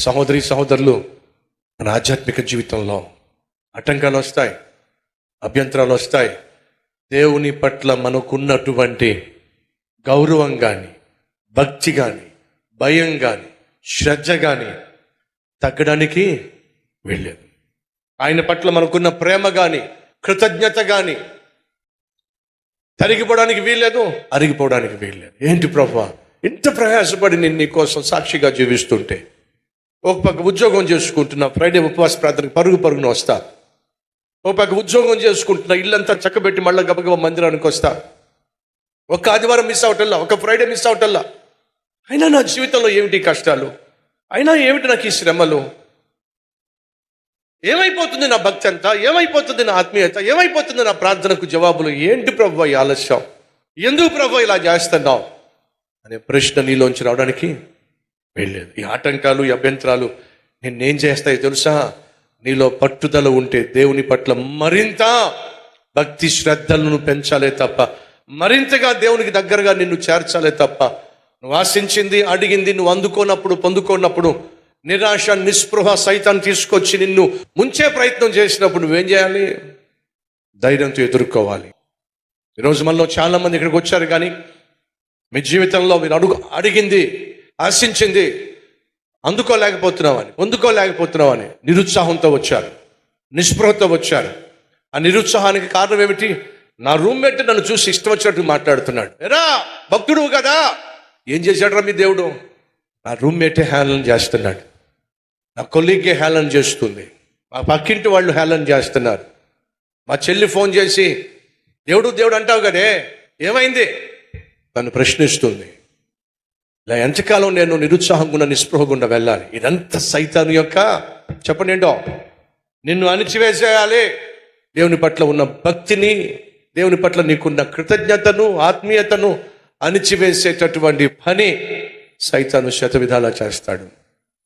సహోదరి సహోదరులు, మన ఆధ్యాత్మిక జీవితంలో ఆటంకాలు వస్తాయి, అభ్యంతరాలు వస్తాయి. దేవుని పట్ల మనకున్నటువంటి గౌరవం కానీ, భక్తి కానీ, భయం కానీ, శ్రద్ధ కానీ తగ్గడానికి వెళ్ళేది. ఆయన పట్ల మనకున్న ప్రేమ కానీ, కృతజ్ఞత కానీ తరిగిపోవడానికి వీల్లేదు, అరిగిపోవడానికి వీల్లేదు. ఏంటి ప్రభువా, ఇంత ప్రయాసపడి నేను నీ కోసం సాక్షిగా జీవిస్తుంటే, ఒక పక్క ఉద్యోగం చేసుకుంటున్నా, ఫ్రైడే ఉపవాస ప్రార్థనకి పరుగున వస్తా, ఒక పక్క ఉద్యోగం చేసుకుంటున్నా, ఇల్లంతా చక్కబెట్టి మళ్ళీ గబగబా మందిరానికి వస్తా, ఒక ఆదివారం మిస్ అవటల్లా, ఒక ఫ్రైడే మిస్ అవటల్లా. అయినా నా జీవితంలో ఏమిటి కష్టాలు, అయినా ఏమిటి నాకు ఈ శ్రమలు, ఏమైపోతుంది నా భక్తి అంతా, ఏమైపోతుంది నా ఆత్మీయత, ఏమైపోతుంది నా ప్రార్థనకు జవాబులు? ఏంటి ప్రభువా ఈ ఆలస్యం, ఎందుకు ప్రభువా ఇలా చేస్తున్నావు అనే ప్రశ్న నీలోంచి రావడానికి వెళ్ళలేదు. ఈ ఆటంకాలు, ఈ అభ్యంతరాలు నిన్నేం చేస్తాయి తెలుసా? నీలో పట్టుదల ఉంటే దేవుని పట్ల మరింత భక్తి శ్రద్ధలను పెంచాలే తప్ప, మరింతగా దేవునికి దగ్గరగా నిన్ను చేర్చాలే తప్ప, నువ్వు ఆశించింది, అడిగింది నువ్వు పొందుకోనప్పుడు నిరాశ, నిస్పృహ సైతాన్ని తీసుకొచ్చి నిన్ను ముంచే ప్రయత్నం చేసినప్పుడు నువ్వేం చేయాలి? ధైర్యంతో ఎదుర్కోవాలి. ఈరోజు మనలో చాలా మంది ఇక్కడికి వచ్చారు, కానీ మీ జీవితంలో మీరు అడిగింది, ఆశించింది పొందుకోలేకపోతున్నామని నిరుత్సాహంతో వచ్చారు, నిస్పృహతో వచ్చారు. ఆ నిరుత్సాహానికి కారణం ఏమిటి? నా రూమ్మేట్ నన్ను చూసి ఇష్టం వచ్చినట్టు మాట్లాడుతున్నాడు. ఎరా భక్తుడు కదా, ఏం చేశాడు మీ దేవుడు? నా రూమ్మేటే హేళన చేస్తున్నాడు, నా కొలీగే హేళన చేస్తుంది, మా పక్కింటి వాళ్ళు హేళన చేస్తున్నారు, మా చెల్లి ఫోన్ చేసి దేవుడు అంటావు కదే, ఏమైంది నన్ను ప్రశ్నిస్తుంది. ఇలా ఎంతకాలం నేను నిరుత్సాహంగా, నిస్పృహకుండా వెళ్ళాలి? ఇదంతా సైతాను యొక్క, చెప్పండి ఏంటో, నిన్ను అణిచివేసేయాలి. దేవుని పట్ల ఉన్న భక్తిని, దేవుని పట్ల నీకున్న కృతజ్ఞతను, ఆత్మీయతను అణిచివేసేటటువంటి పని సైతాను శతవిధాలా చేస్తాడు.